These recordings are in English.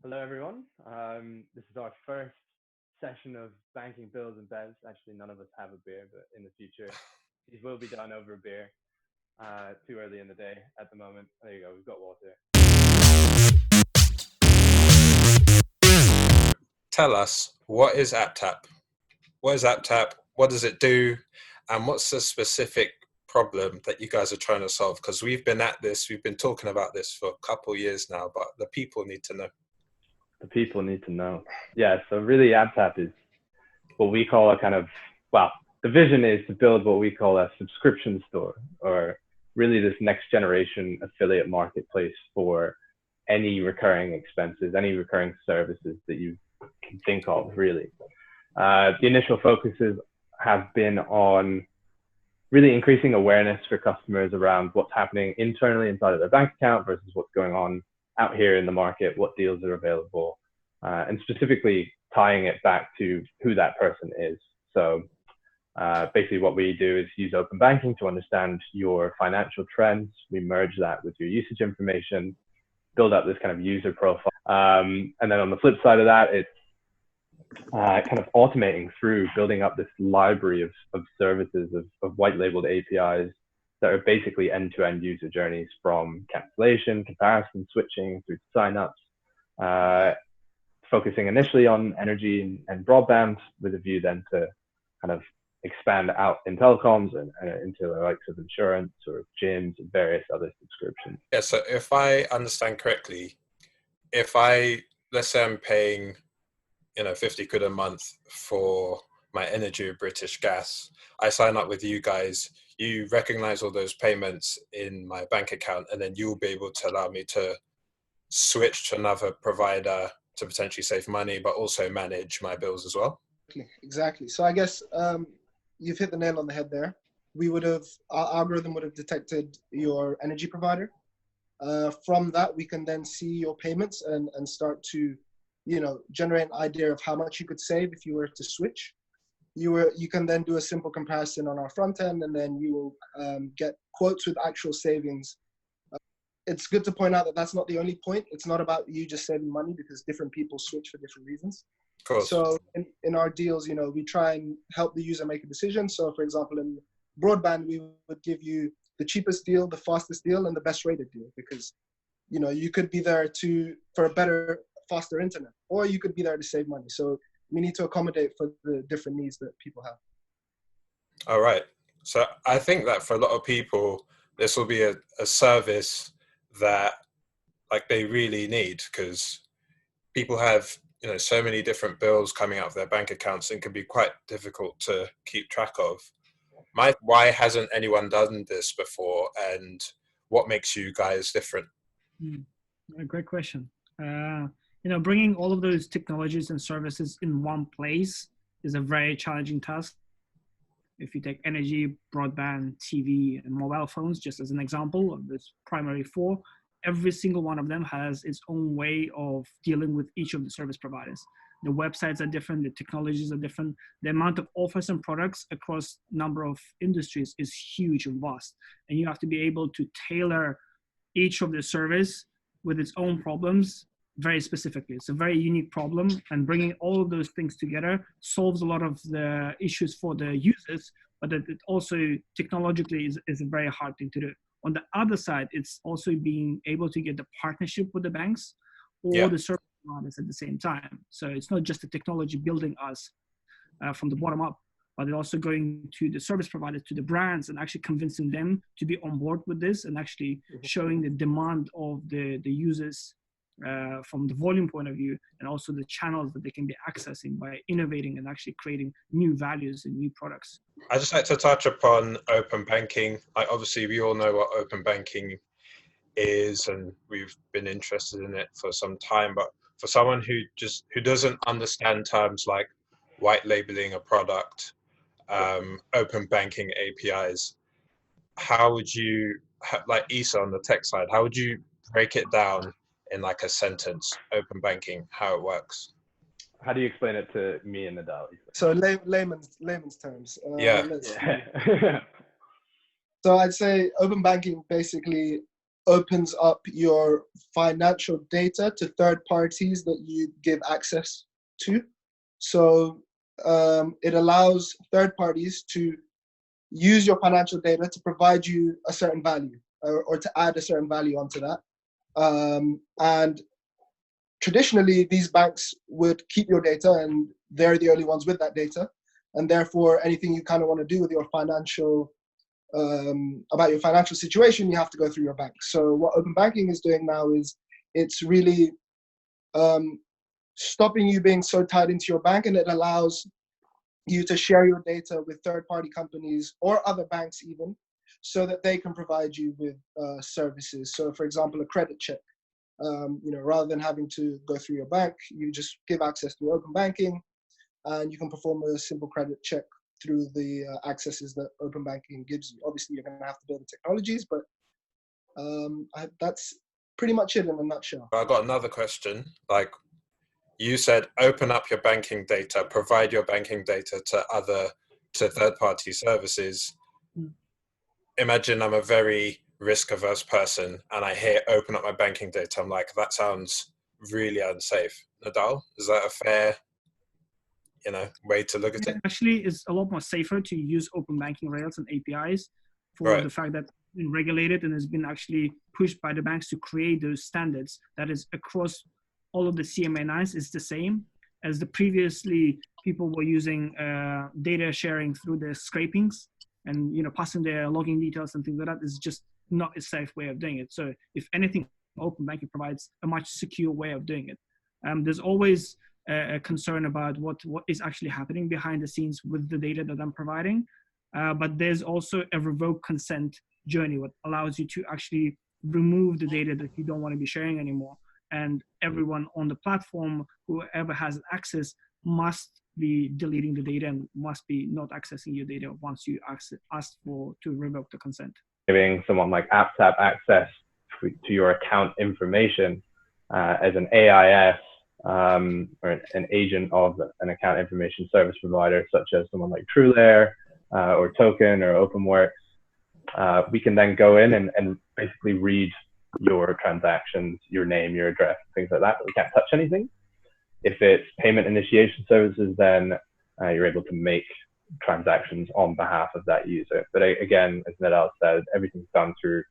Hello, everyone. This is our first session of banking bills and bevs. Actually, none of us have a beer, but in the future, these will be done over a beer. Too early in the day at the moment. There you go. We've got water. Tell us, what is ApTap? What is ApTap? What does it do? And what's the specific problem that you guys are trying to solve? Because we've been at this, we've been talking about this for a couple of years now, but the people need to know. The people need to know. Yeah. So really, ApTap is what we call a kind of the vision is to build what we call a subscription store, or really this next generation affiliate marketplace for any recurring expenses, any recurring services that you can think of, really. The initial focuses have been on really increasing awareness for customers around what's happening internally inside of their bank account versus what's going on out here in the market, what deals are available, and specifically tying it back to who that person is. So basically what we do is use open banking to understand your financial trends. We merge that with your usage information, build up this kind of user profile. And then on the flip side of that, it's kind of automating through building up this library of services, of white labeled APIs that are basically end-to-end user journeys, from cancellation, comparison, switching through to signups, focusing initially on energy and broadband with a view then to kind of expand out in telecoms and into the likes of insurance or gyms and various other subscriptions. Yeah, so if I understand correctly, let's say I'm paying 50 quid a month for my energy with British Gas. I sign up with you guys. You recognize all those payments in my bank account, and then you'll be able to allow me to switch to another provider to potentially save money, but also manage my bills as well. Exactly. So I guess you've hit the nail on the head there. Our algorithm would have detected your energy provider. From that, we can then see your payments and start to generate an idea of how much you could save if you were to switch. You can then do a simple comparison on our front end, and then you will get quotes with actual savings. It's good to point out that that's not the only point. It's not about you just saving money, because different people switch for different reasons. Of course. So in our deals, we try and help the user make a decision. So for example, in broadband, we would give you the cheapest deal, the fastest deal, and the best rated deal, because you could be there for a better, faster internet, or you could be there to save money. So we need to accommodate for the different needs that people have. All right. So I think that for a lot of people, this will be a service that they really need, because people have so many different bills coming out of their bank accounts and can be quite difficult to keep track of. Why hasn't anyone done this before, and what makes you guys different? A great question. Bringing all of those technologies and services in one place is a very challenging task. If you take energy, broadband, TV, and mobile phones, just as an example of this primary four, every single one of them has its own way of dealing with each of the service providers. The websites are different, the technologies are different. The amount of offers and products across number of industries is huge and vast. And you have to be able to tailor each of the service with its own problems very specifically. It's a very unique problem, and bringing all of those things together solves a lot of the issues for the users, but it also technologically is a very hard thing to do. On the other side, it's also being able to get the partnership with the banks or the service providers at the same time. So it's not just the technology building us from the bottom up, but also going to the service providers, to the brands, and actually convincing them to be on board with this, and actually showing the demand of the users from the volume point of view, and also the channels that they can be accessing by innovating and actually creating new values and new products. I just like to touch upon open banking. Obviously, we all know what open banking is, and we've been interested in it for some time. But for someone who doesn't understand terms like white labeling a product, open banking APIs, how would you, like Isa on the tech side, how would you break it down in a sentence, open banking, how it works? How do you explain it to me and Nadal? So layman's terms. Yeah. So I'd say open banking basically opens up your financial data to third parties that you give access to. So it allows third parties to use your financial data to provide you a certain value, or to add a certain value onto that. And traditionally, these banks would keep your data, and they're the only ones with that data. And therefore, anything you kind of want to do with your financial, about your financial situation, you have to go through your bank. So what open banking is doing now is it's really stopping you being so tied into your bank, and it allows you to share your data with third-party companies or other banks even, so that they can provide you with services. So for example, a credit check, rather than having to go through your bank, you just give access to open banking, and you can perform a simple credit check through the accesses that open banking gives you. Obviously, you're going to have to build the technologies, but that's pretty much it in a nutshell. I got another question. Like you said, open up your banking data, provide your banking data to third-party services. Imagine I'm a very risk-averse person and I hear open up my banking data. I'm like, that sounds really unsafe. Nadal, is that a fair, way to look at it? Actually, it's a lot more safer to use open banking rails and APIs for the fact that it's been regulated and has been actually pushed by the banks to create those standards that is across all of the CMA9s is the same as the previously people were using data sharing through the scrapings and passing their login details and things like that is just not a safe way of doing it. So if anything, open banking provides a much secure way of doing it. There's always a concern about what is actually happening behind the scenes with the data that I'm providing. But there's also a revoke consent journey, what allows you to actually remove the data that you don't want to be sharing anymore. And everyone on the platform, whoever has access, must be deleting the data and must be not accessing your data once you ask to revoke the consent. Giving someone like ApTap access to your account information as an AIS or an agent of an account information service provider, such as someone like TrueLayer or Token or OpenWorks, we can then go in and basically read your transactions, your name, your address, things like that. We can't touch anything. If it's payment initiation services, then you're able to make transactions on behalf of that user. But again, as Nadal said, everything's done through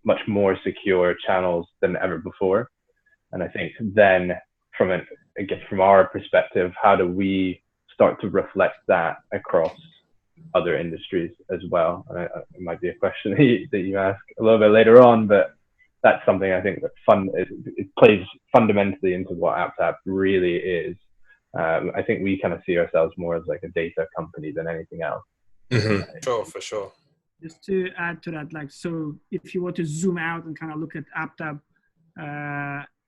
much more secure channels than ever before. And I think then from our perspective, how do we start to reflect that across other industries as well? And it might be a question that you ask a little bit later on, but that's something I think that it plays fundamentally into what ApTap really is. I think we kind of see ourselves more as like a data company than anything else. Sure, for sure. Just to add to that, so if you were to zoom out and kind of look at ApTap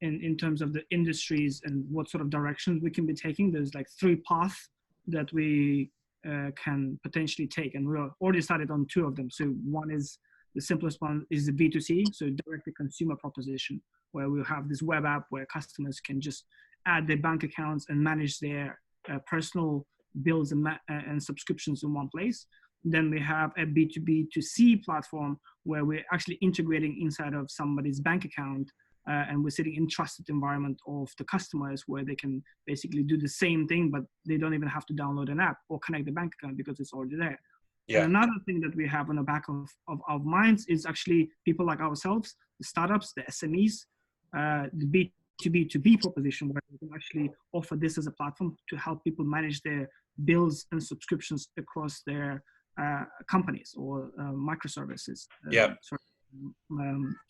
in terms of the industries and what sort of directions we can be taking, there's three paths that we can potentially take, and we already started on two of them. So one is the simplest one is the B2C, so direct to consumer proposition, where we'll have this web app where customers can just add their bank accounts and manage their personal bills and subscriptions in one place. Then we have a B2B2C platform where we're actually integrating inside of somebody's bank account, and we're sitting in trusted environment of the customers where they can basically do the same thing, but they don't even have to download an app or connect the bank account because it's already there. Yeah. And another thing that we have on the back of our minds is actually people like ourselves, the startups, the SMEs, the B2B2B proposition, where we can actually offer this as a platform to help people manage their bills and subscriptions across their companies or microservices,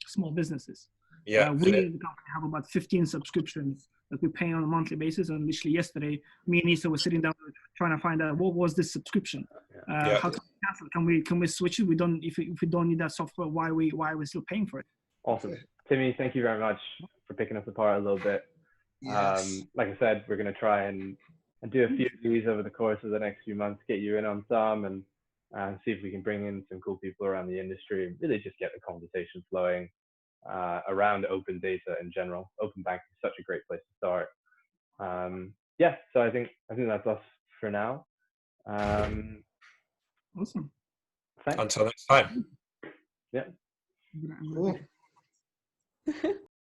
small businesses. We as a company have about 15 subscriptions that we pay on a monthly basis. And literally yesterday, me and Isa were sitting down trying to find out what was this subscription. How can we cancel? Can we switch it? If we don't need that software, why are we still paying for it? Awesome, Timmy. Thank you very much for picking us apart a little bit. Yes. Like I said, we're going to try and do a few of these over the course of the next few months, get you in on some, and see if we can bring in some cool people around the industry and really just get the conversation flowing around open data in general. Open banking is such a great place to start. So I think that's us for now. Awesome. Thanks. Until next time. Yeah. Cool.